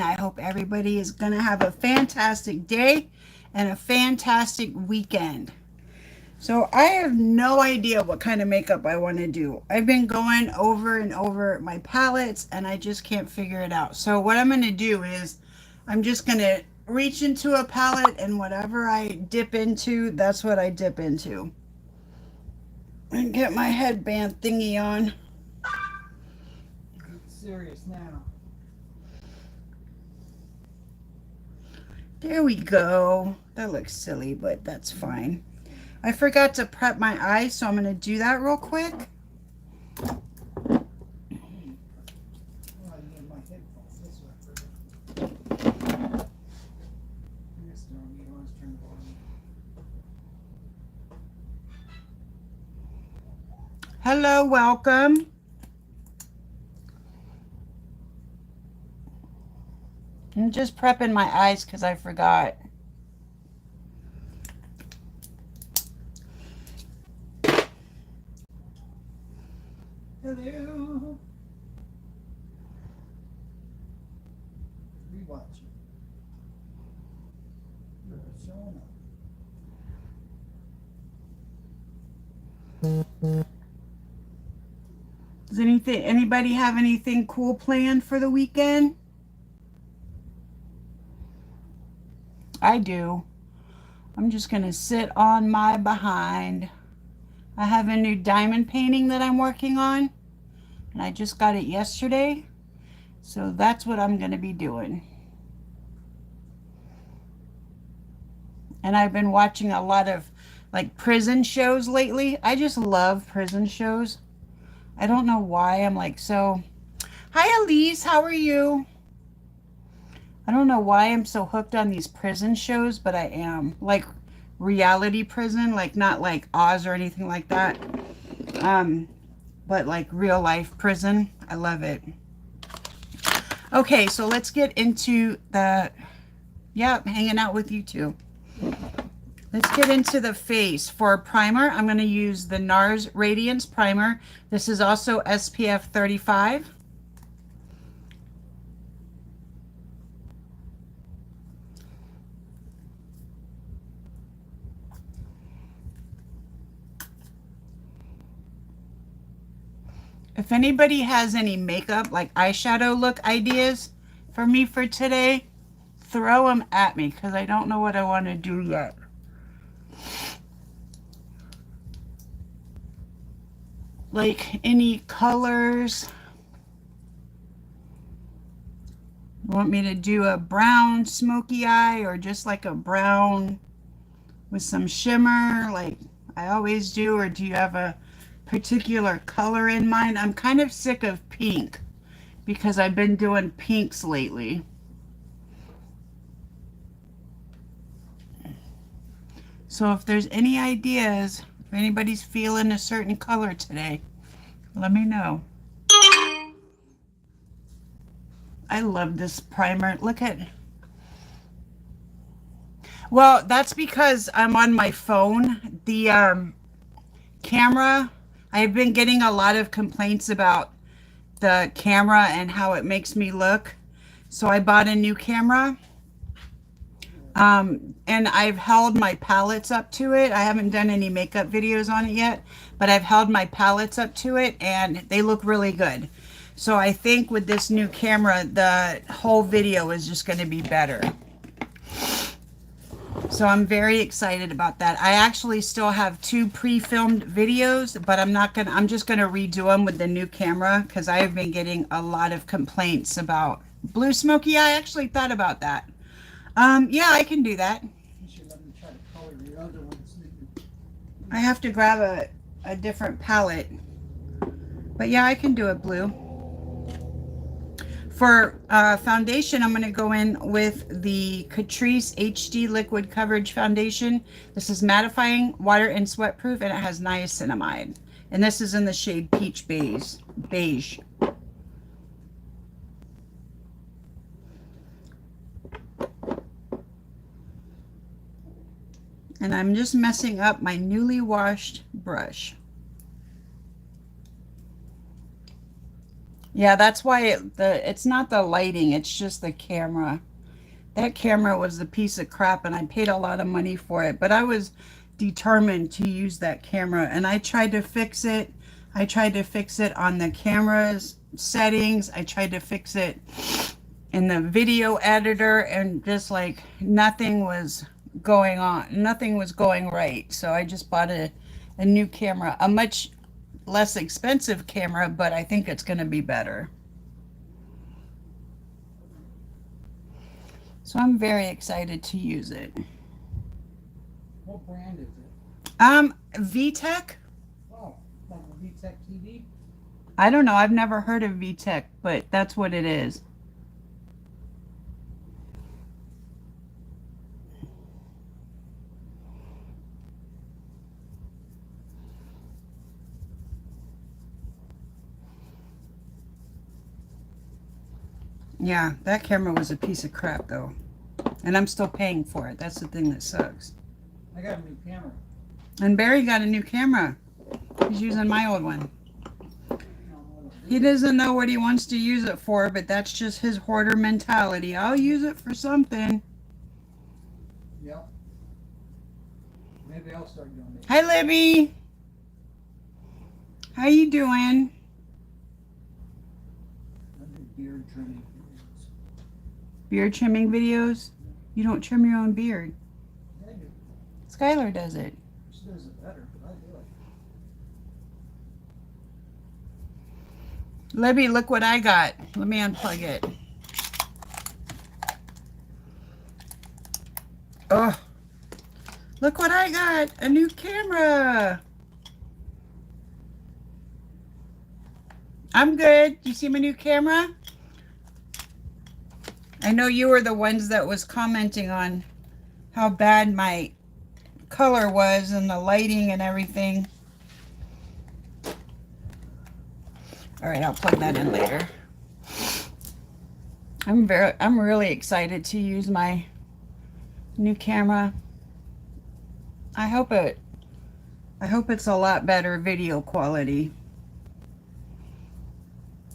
I hope everybody is going to have a fantastic day and a fantastic weekend. So I have no idea what kind of makeup I want to do. I've been going over and over my palettes and I just can't figure it out. So what I'm going to do is I'm just going to reach into a palette and whatever I dip into, that's what I dip into. And get my headband thingy on. Serious now. There we go. That looks silly, but that's fine. I forgot to prep my eyes, so I'm going to do that real quick. Hello, welcome. I'm just prepping my eyes because I forgot. Hello. Rewatching. You're showing up. Does anybody have anything cool planned for the weekend? I do. I'm just going to sit on my behind. I have a new diamond painting that I'm working on, and I just got it yesterday. So that's what I'm going to be doing. And I've been watching a lot of like prison shows lately. I just love prison shows. I don't know why I'm like so. Hi Elise, how are you? I don't know why I'm so hooked on these prison shows, but I am. Like reality prison, like not like Oz or anything like that. But like real life prison. I love it. Okay, so let's get into the, yeah, hanging out with you too. Let's get into the face. For primer, I'm going to use the NARS Radiance Primer. This is also SPF 35. If anybody has any makeup, like eyeshadow look ideas for me for today, throw them at me because I don't know what I want to do yet. Like any colors. Want me to do a brown smoky eye or just like a brown with some shimmer like I always do, or do you have a particular color in mind? I'm kind of sick of pink because I've been doing pinks lately. So if there's any ideas, if anybody's feeling a certain color today, let me know. I love this primer. Look at, well, that's because I'm on my phone. The camera, I've been getting a lot of complaints about the camera and how it makes me look. So I bought a new camera. And I've held my palettes up to it. I haven't done any makeup videos on it yet, but I've held my palettes up to it and they look really good. So I think with this new camera, the whole video is just going to be better. So I'm very excited about that. I actually still have 2 pre-filmed videos, but I'm just going to redo them with the new camera because I have been getting a lot of complaints about blue smoky eye. I actually thought about that. Yeah, I can do that. I have to grab a different palette. But yeah, I can do it blue. For foundation, I'm going to go in with the Catrice HD Liquid Coverage Foundation. This is mattifying, water and sweat proof, and it has niacinamide. And this is in the shade Peach Beige. And I'm just messing up my newly washed brush. Yeah, that's why it's not the lighting, it's just the camera. That camera was a piece of crap and I paid a lot of money for it, but I was determined to use that camera and I tried to fix it. I tried to fix it on the camera's settings. I tried to fix it in the video editor and just like nothing was going on. Nothing was going right. So I just bought a new camera, a much less expensive camera, but I think it's going to be better. So I'm very excited to use it. What brand is it? VTech? Oh, like a VTech TV? I don't know. I've never heard of VTech, but that's what it is. Yeah, that camera was a piece of crap though. And I'm still paying for it. That's the thing that sucks. I got a new camera. And Barry got a new camera. He's using my old one. He doesn't know what he wants to use it for, but that's just his hoarder mentality. I'll use it for something. Yep. Maybe I'll start doing it. Hi, Libby. How you doing? I do beard trimming videos. Beard trimming videos? You don't trim your own beard. Yeah, I do. Skylar does it. She does it better, but I do it. Libby, look what I got. Let me unplug it. Oh, look what I got. A new camera. I'm good. You see my new camera? I know you were the ones that was commenting on how bad my color was and the lighting and everything. All right, I'll plug that in later. I'm really excited to use my new camera. I hope it's a lot better video quality.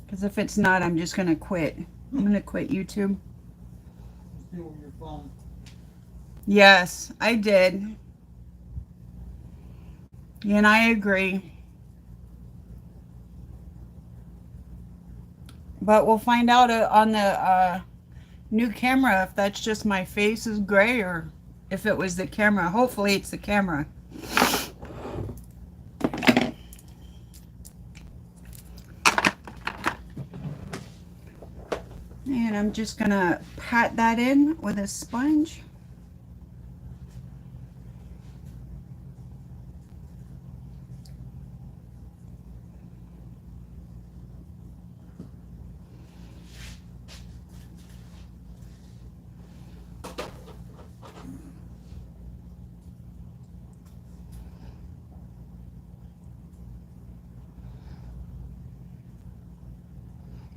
Because if it's not, I'm just gonna quit. I'm gonna quit YouTube. Just do it with your phone. Yes, I did. And I agree. But we'll find out on the new camera if that's just my face is gray or if it was the camera. Hopefully it's the camera. And I'm just gonna pat that in with a sponge.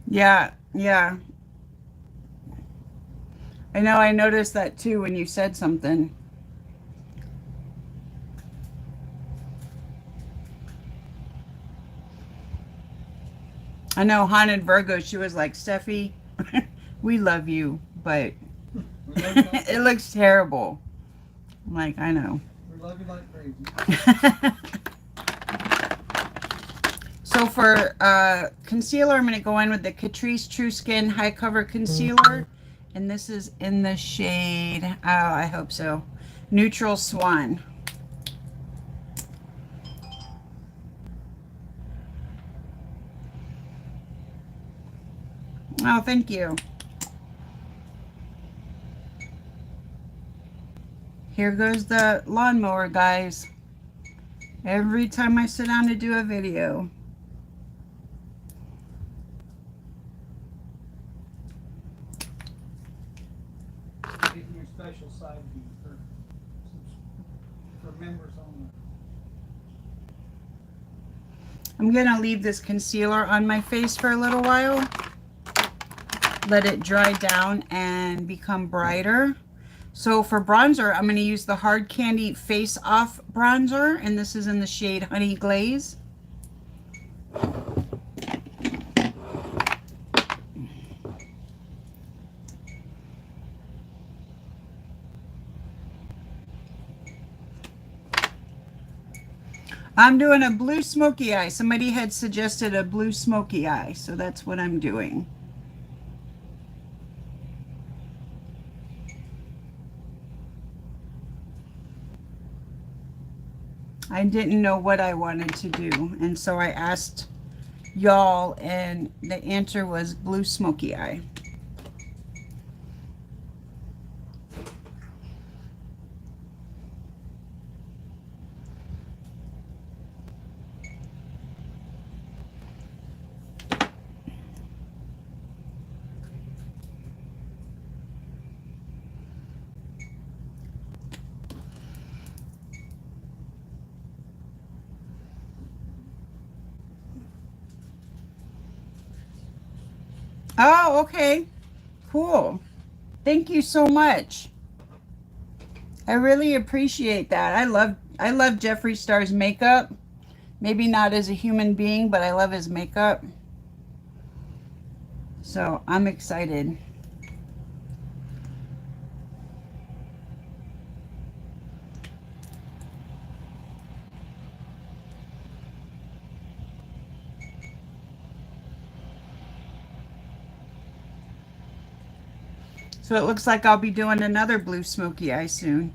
Yeah, yeah. I know, I noticed that too when you said something. I know Haunted Virgo, she was like, Steffi, we love you, but We love you like, it looks terrible. I'm like, I know. we love you like crazy. So for concealer, I'm going to go in with the Catrice True Skin High Cover Concealer. And this is in the shade, oh, I hope so, Neutral Swan. Oh, thank you. Here goes the lawnmower, guys. Every time I sit down to do a video. Getting your special side view for members only. I'm going to leave this concealer on my face for a little while. Let it dry down and become brighter. So for bronzer, I'm going to use the Hard Candy Face Off bronzer, and this is in the shade Honey Glaze. I'm doing a blue smoky eye. Somebody had suggested a blue smoky eye, so that's what I'm doing. I didn't know what I wanted to do, and so I asked y'all, and the answer was blue smoky eye. Oh, okay. Cool. Thank you so much. I really appreciate that. I love Jeffree Star's makeup. Maybe not as a human being, but I love his makeup. So I'm excited. So it looks like I'll be doing another blue smoky eye soon.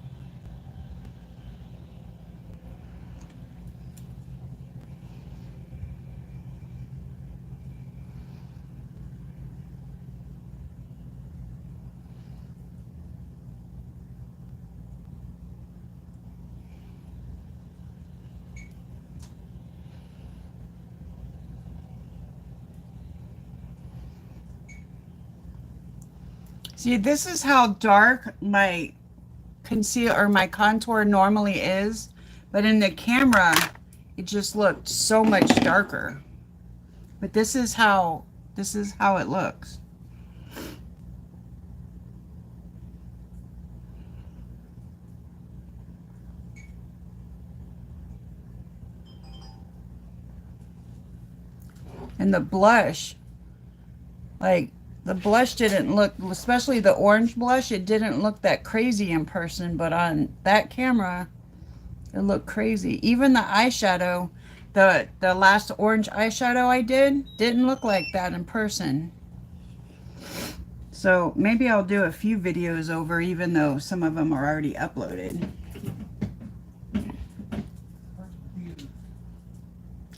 See, this is how dark my conceal or my contour normally is, but in the camera, it just looked so much darker. But this is how it looks. And the blush, like the blush didn't look, especially the orange blush, it didn't look that crazy in person, but on that camera, it looked crazy. Even the eyeshadow, the last orange eyeshadow I didn't look like that in person. So maybe I'll do a few videos over, even though some of them are already uploaded.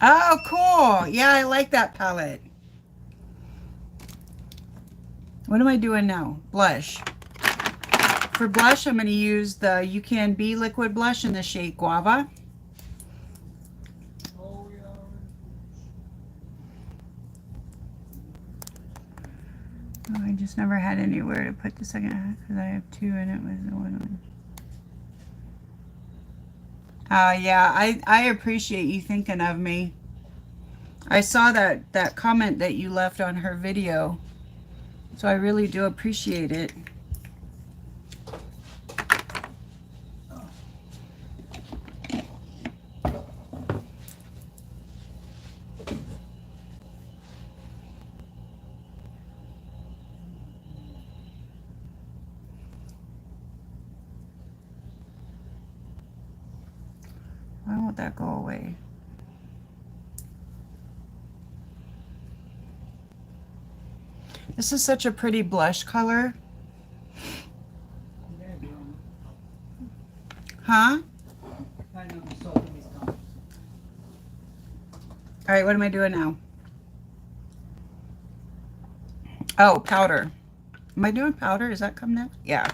Oh, cool. Yeah, I like that palette. What am I doing now? Blush. For blush, I'm going to use the You Can Be liquid blush in the shade Guava. Oh, yeah. Oh, I just never had anywhere to put the second because I have two and it was the one. Yeah, I appreciate you thinking of me. I saw that comment that you left on her video, so I really do appreciate it. Why won't that go away? This is such a pretty blush color. Huh? All right, what am I doing now? Oh, powder. Am I doing powder? Is that come next? Yeah.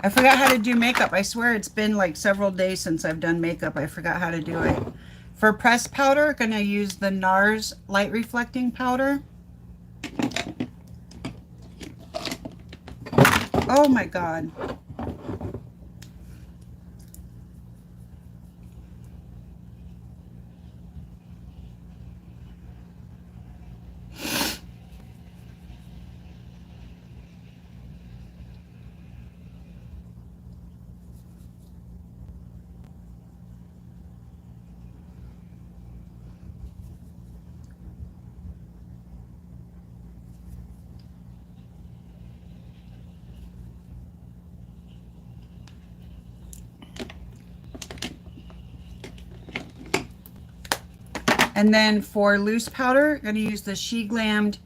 I forgot how to do makeup. I swear it's been like several days since I've done makeup. I forgot how to do it. For pressed powder, I'm going to use the NARS Light Reflecting Powder. Oh my God. And then for loose powder, I'm going to use the She Glammed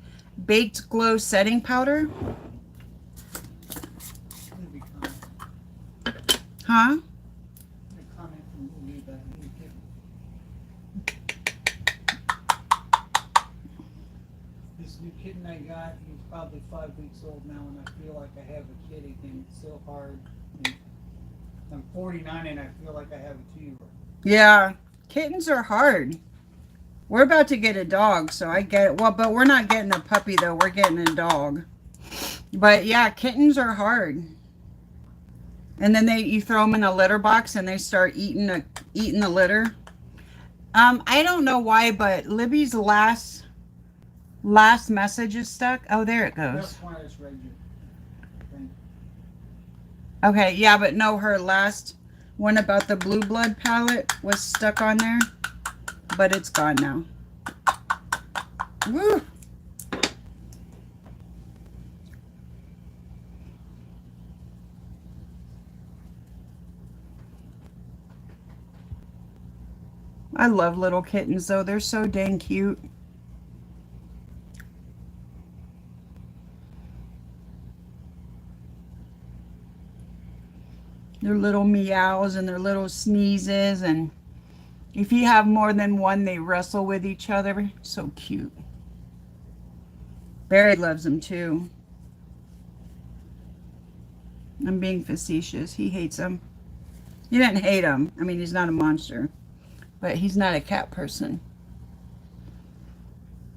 Baked Glow Setting Powder. Gonna be comment. Huh? Gonna comment from Louis about new kitten. This new kitten I got, he's probably 5 weeks old now, and I feel like I have a kid again. It's so hard. I'm 49 and I feel like I have a 2-year-old. Yeah, kittens are hard. We're about to get a dog, so I get it. Well, but we're not getting a puppy, though. We're getting a dog. But, yeah, kittens are hard. And then you throw them in a litter box, and they start eating the litter. I don't know why, but Libby's last message is stuck. Oh, there it goes. That's why it's regular. Okay, yeah, but no, her last one about the Blue Blood palette was stuck on there. But it's gone now. Woo! I love little kittens, though. They're so dang cute. Their little meows and their little sneezes, and if you have more than one, they wrestle with each other. So cute. Barry loves them too. I'm being facetious. He hates them. He didn't hate them. I mean, he's not a monster, but he's not a cat person.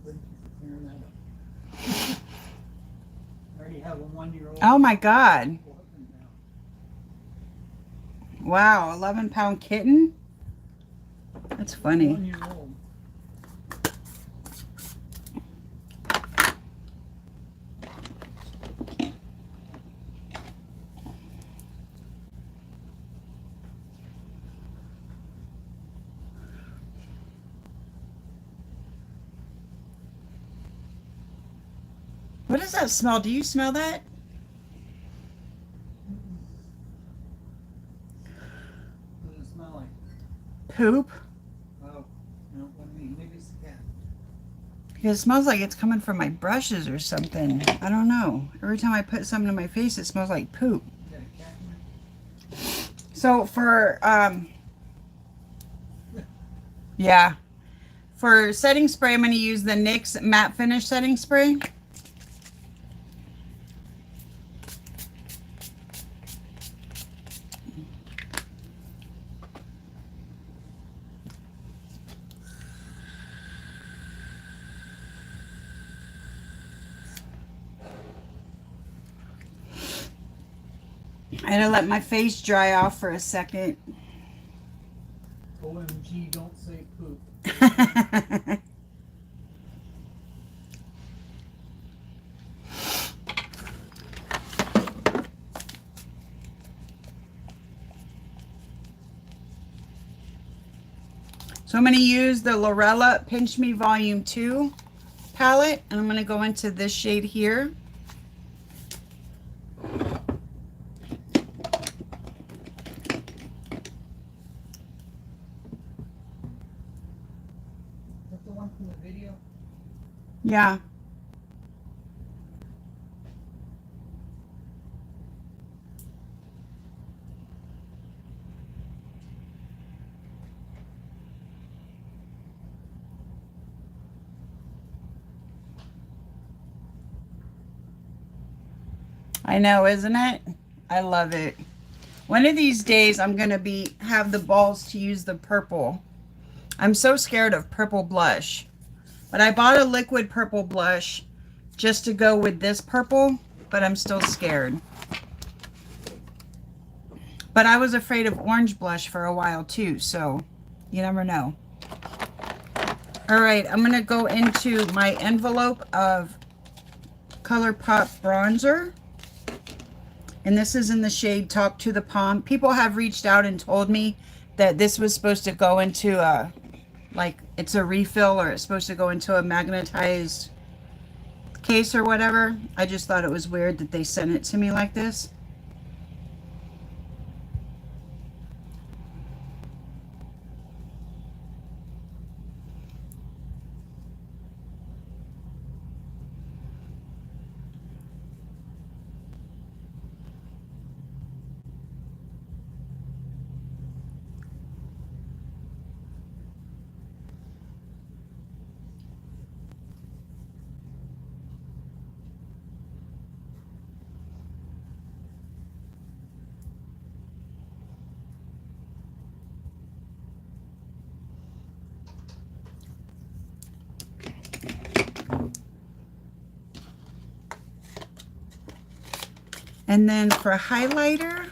Thank you for clearing that up. I already have a 1-year-old. Oh my God. Wow, 11-pound kitten? That's funny. 1-year-old. What does that smell? Do you smell that? What does it smell like? Poop? Oh, no, maybe it's the cat. Because it smells like it's coming from my brushes or something. I don't know. Every time I put something in my face, it smells like poop. You got a cat in there? So for, yeah. For setting spray, I'm going to use the NYX Matte Finish Setting Spray. I had to let my face dry off for a second. OMG, don't say poop. So I'm going to use the Lorella Pinch Me Volume 2 palette, and I'm going to go into this shade here. Is that the one from the video? Yeah. I know, isn't it? I love it. One of these days, I'm going to have the balls to use the purple. I'm so scared of purple blush. But I bought a liquid purple blush just to go with this purple, but I'm still scared. But I was afraid of orange blush for a while too, so you never know. All right, I'm going to go into my envelope of ColourPop bronzer. And this is in the shade Talk to the Palm. People have reached out and told me that this was supposed to go into a, like, it's a refill, or it's supposed to go into a magnetized case or whatever. I just thought it was weird that they sent it to me like this. And then for highlighter,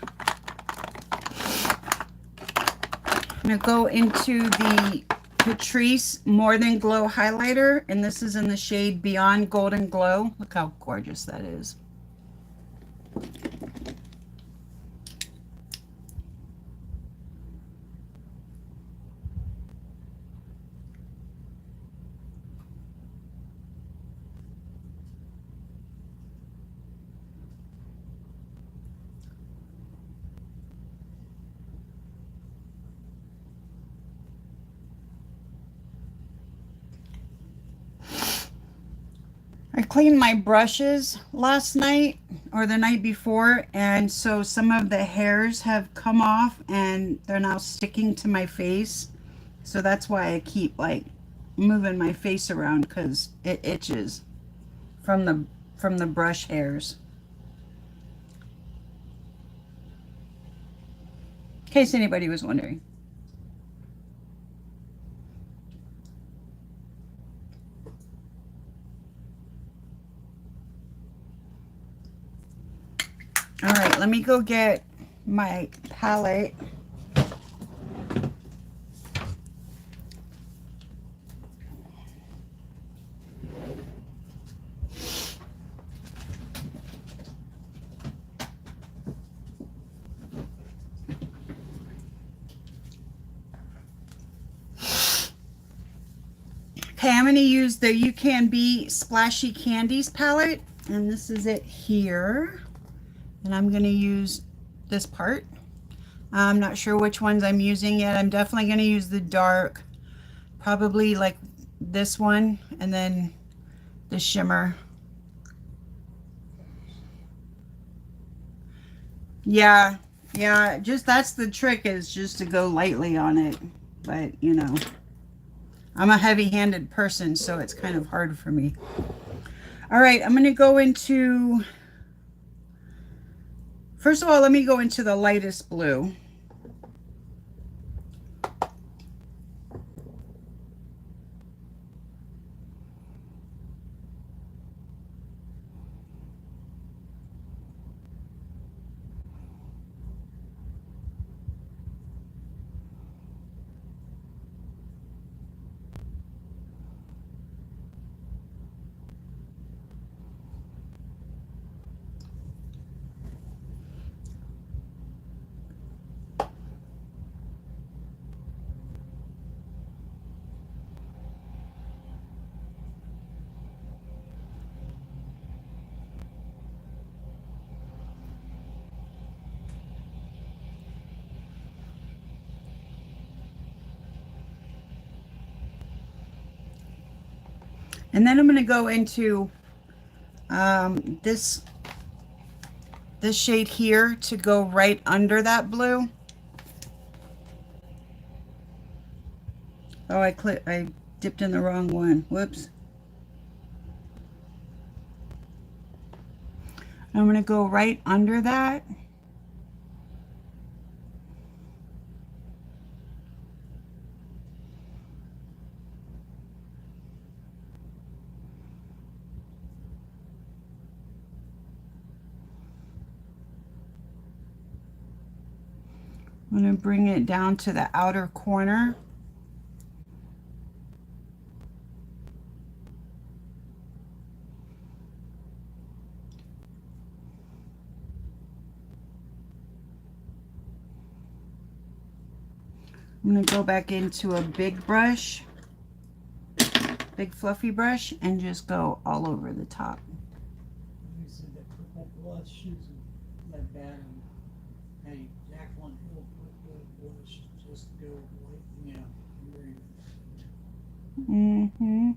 I'm going to go into the Patrice More Than Glow highlighter, and this is in the shade Beyond Golden Glow. Look how gorgeous that is. I cleaned my brushes last night or the night before, and so some of the hairs have come off and they're now sticking to my face. So that's why I keep like moving my face around, because it itches from the brush hairs. In case anybody was wondering. All right, let me go get my palette. Okay, I'm going to use the You Can Be Splashy Candies palette, and this is it here. And I'm going to use this part. I'm not sure which ones I'm using yet. I'm definitely going to use the dark, probably like this one, and then the shimmer. Yeah, just that's the trick, is just to go lightly on it. But, you know, I'm a heavy-handed person, so it's kind of hard for me. All right, I'm going to go into, first of all, let me go into the lightest blue. And then I'm going to go into this shade here to go right under that blue. Oh, I dipped in the wrong one. Whoops. I'm going to go right under that. I'm going to bring it down to the outer corner. I'm going to go back into a big brush, big fluffy brush, and just go all over the top. You said that purple blush shoes that bad, and hey, Jacqueline Hill purple blush just go white, yeah, green. Mm-hmm.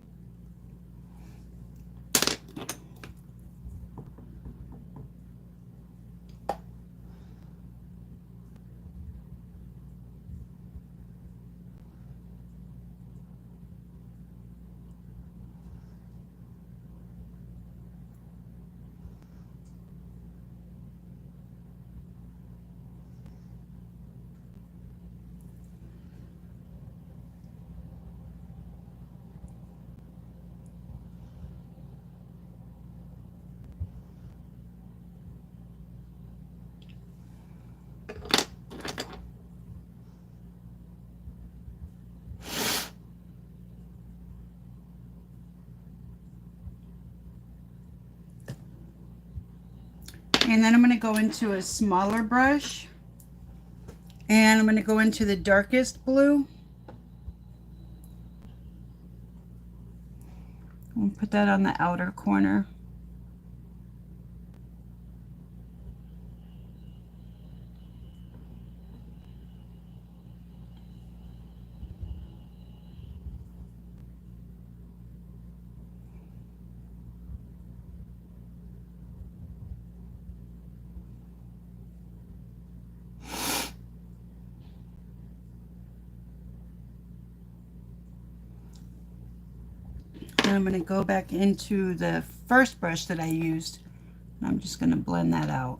And then I'm going to go into a smaller brush. And I'm going to go into the darkest blue. And put that on the outer corner. And I'm going to go back into the first brush that I used. And I'm just going to blend that out.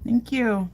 Thank you.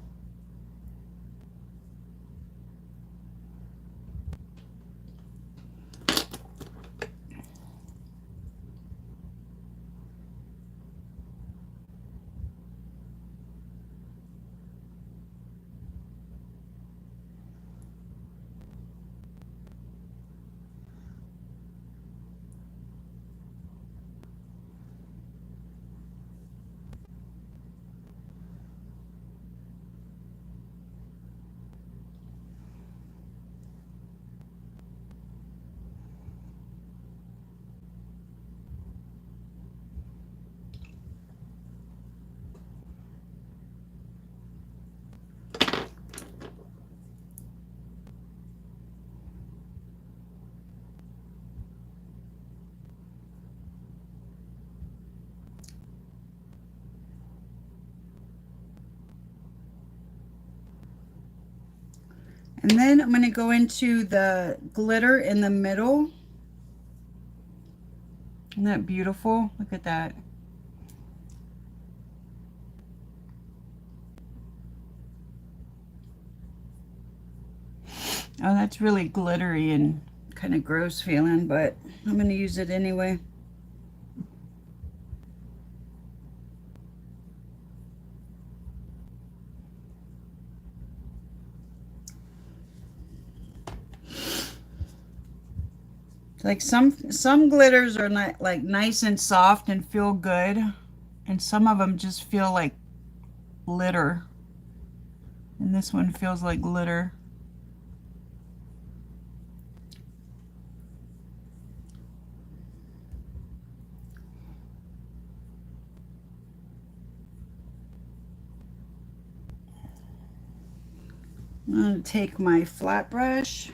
And then I'm going to go into the glitter in the middle. Isn't that beautiful? Look at that. Oh, that's really glittery and kind of gross feeling, but I'm going to use it anyway. Like some glitters are not like nice and soft and feel good, and some of them just feel like glitter. And this one feels like glitter. I'm going to take my flat brush.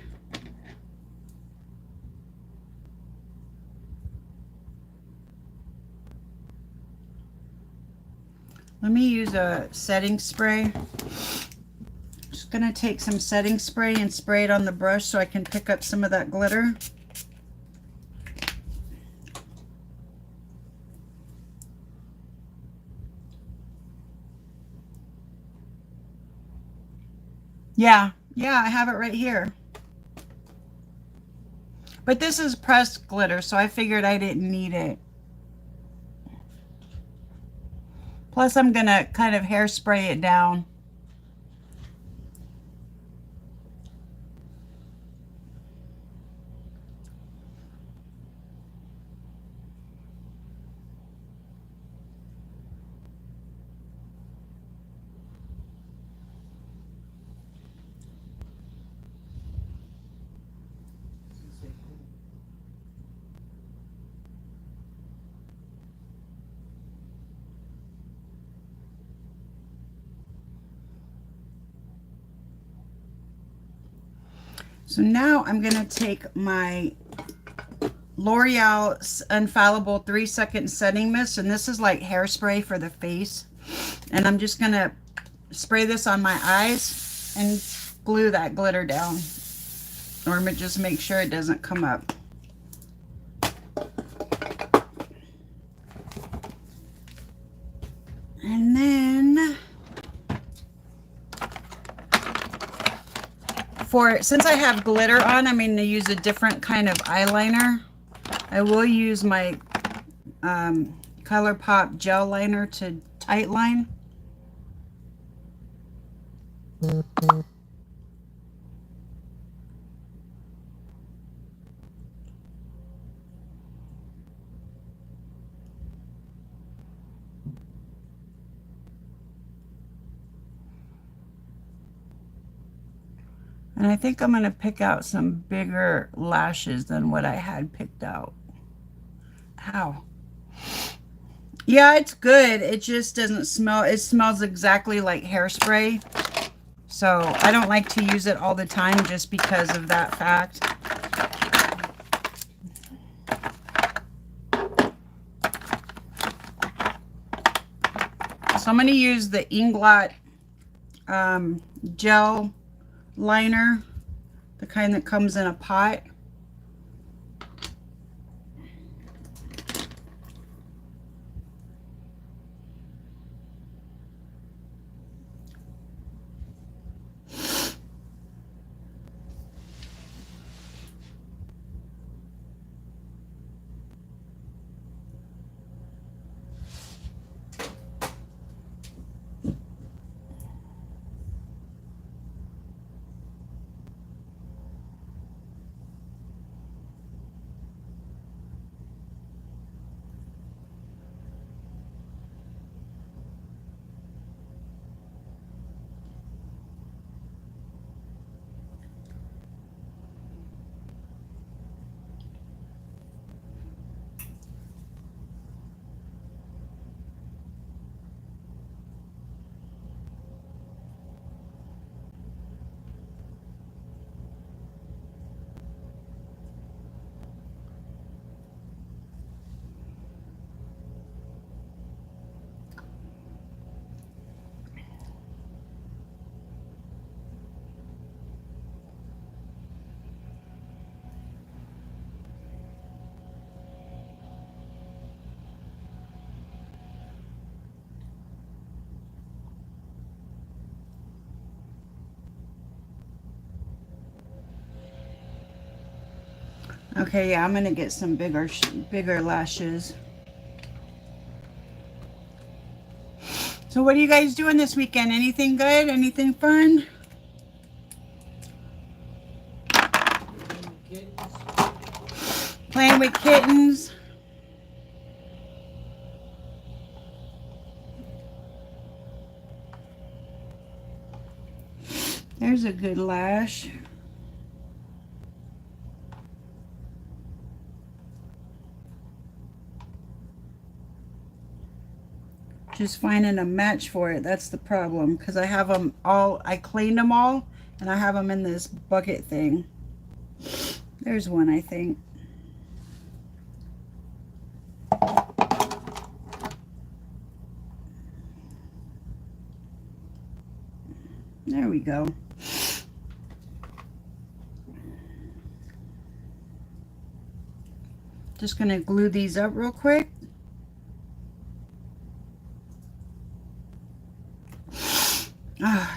Let me use a setting spray. Just going to take some setting spray and spray it on the brush so I can pick up some of that glitter. Yeah, I have it right here. But this is pressed glitter, so I figured I didn't need it. Plus, I'm going to kind of hairspray it down. So now I'm going to take my L'Oreal Infallible 3-second setting mist, and this is like hairspray for the face. And I'm just going to spray this on my eyes and glue that glitter down. Or just make sure it doesn't come up. And then since I have glitter on, I'm going to use a different kind of eyeliner. I will use my ColourPop gel liner to tight line. And I think I'm going to pick out some bigger lashes than what I had picked out. Ow. Yeah, it's good. It just doesn't smell. It smells exactly like hairspray. So I don't like to use it all the time just because of that fact. So I'm going to use the Inglot gel liner, the kind that comes in a pot. Okay, yeah, I'm gonna get some bigger lashes. So what are you guys doing this weekend? Anything good? Anything fun? Playing with kittens. There's a good lash. Just finding a match for it, that's the problem, because I have them all, I cleaned them all, and I have them in this bucket thing. There's one, I think. There we go. Just gonna glue these up real quick.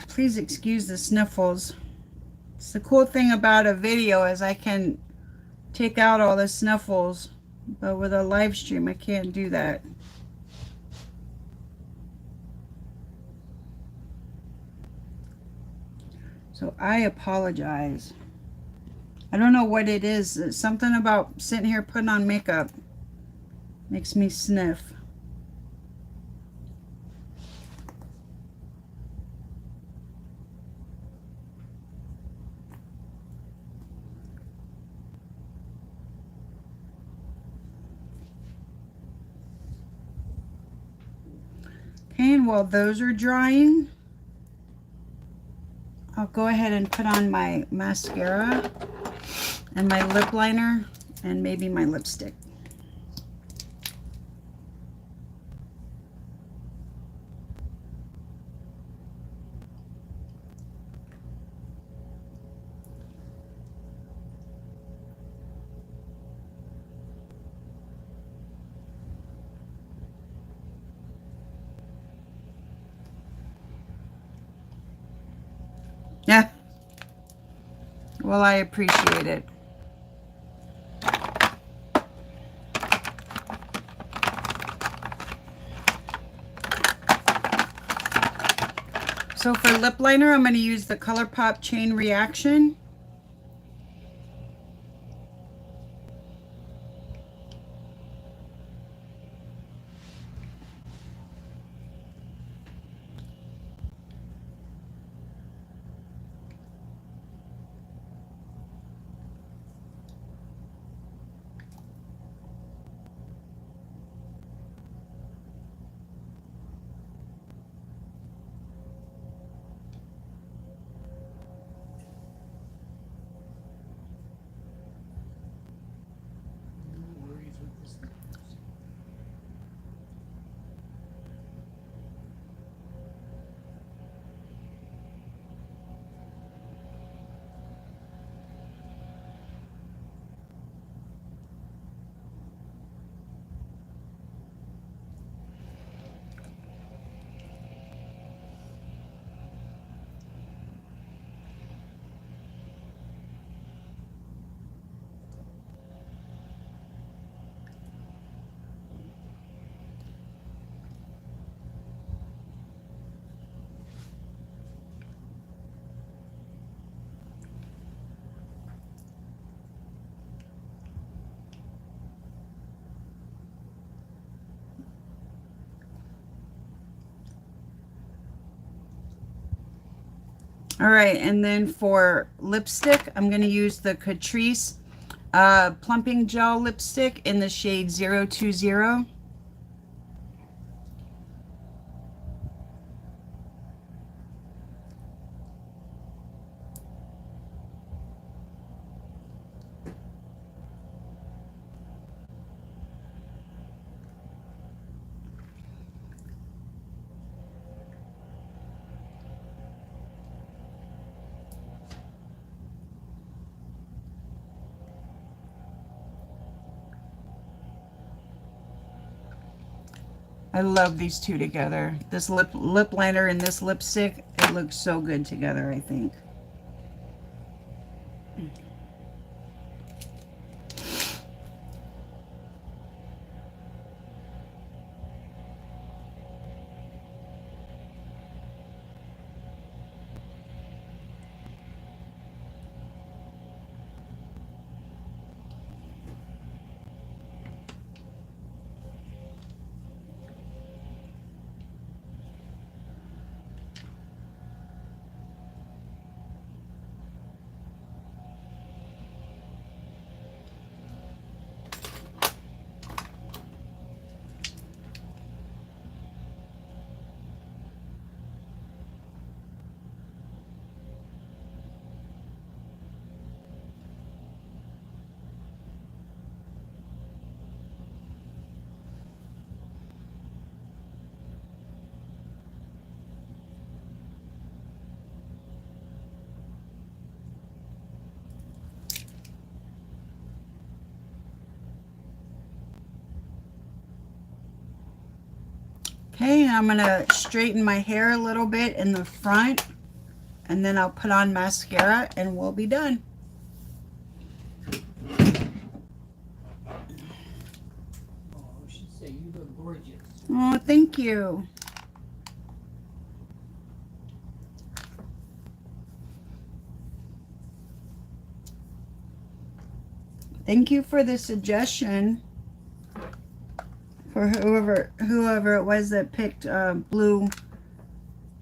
Please excuse the sniffles. It's the cool thing about a video is I can take out all the sniffles, but with a live stream I can't do that. So I apologize. I don't know what it is. It's something about sitting here putting on makeup makes me sniff. Okay, and while those are drying, I'll go ahead and put on my mascara and my lip liner and maybe my lipstick. Yeah. Well, I appreciate it. So for lip liner, I'm going to use the ColourPop Chain Reaction. No worries with this thing. All right, and then for lipstick, I'm going to use the Catrice Plumping Gel Lipstick in the shade 020. I love these two together. This lip liner and this lipstick, it looks so good together, I think. Okay, and I'm going to straighten my hair a little bit in the front, and then I'll put on mascara and we'll be done. Oh, I should say you look gorgeous. Oh, thank you. Thank you for the suggestion. For whoever it was that picked blue.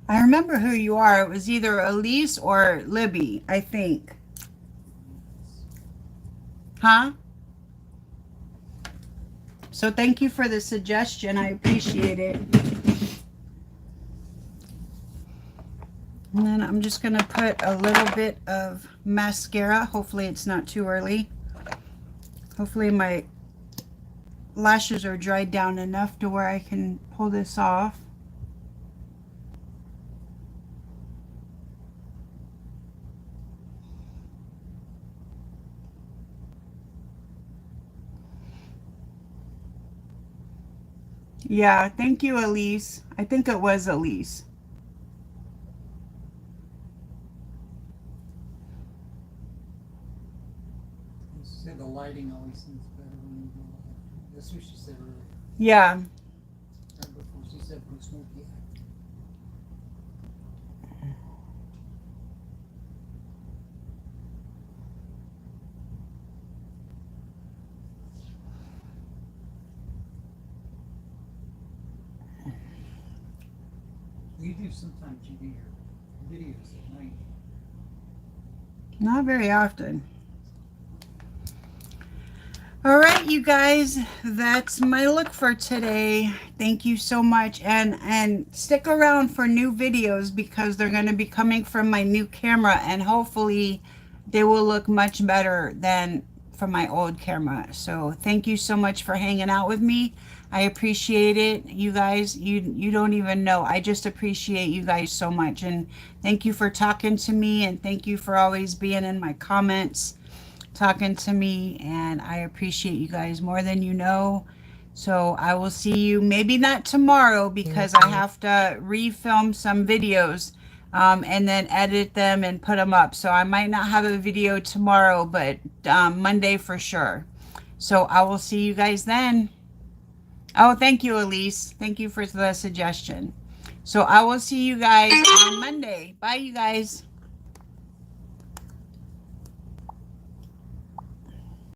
I remember who you are. It was either Elise or Libby, I think. Huh? So thank you for the suggestion. I appreciate it. And then I'm just going to put a little bit of mascara. Hopefully it's not too early. Hopefully my lashes are dried down enough to where I can pull this off. Yeah, thank you, Elise. I think it was Elise. She said the lighting always seems better when you go out. That's what she said earlier. Yeah. Right before she said put Smokey out. You do sometimes, you do your videos at night. Not very often. All right, you guys, that's my look for today. Thank you so much, and stick around for new videos because they're going to be coming from my new camera, and hopefully they will look much better than from my old camera. So thank you so much for hanging out with me. I appreciate it. You guys, you don't even know. I just appreciate you guys so much, and thank you for talking to me, and thank you for always being in my comments talking to me, and I appreciate you guys more than you know. So I will see you maybe not tomorrow because I have to refilm some videos and then edit them and put them up. So I might not have a video tomorrow, but Monday for sure. So I will see you guys then. Oh, thank you, Elise. Thank you for the suggestion. So I will see you guys on Monday. Bye, you guys.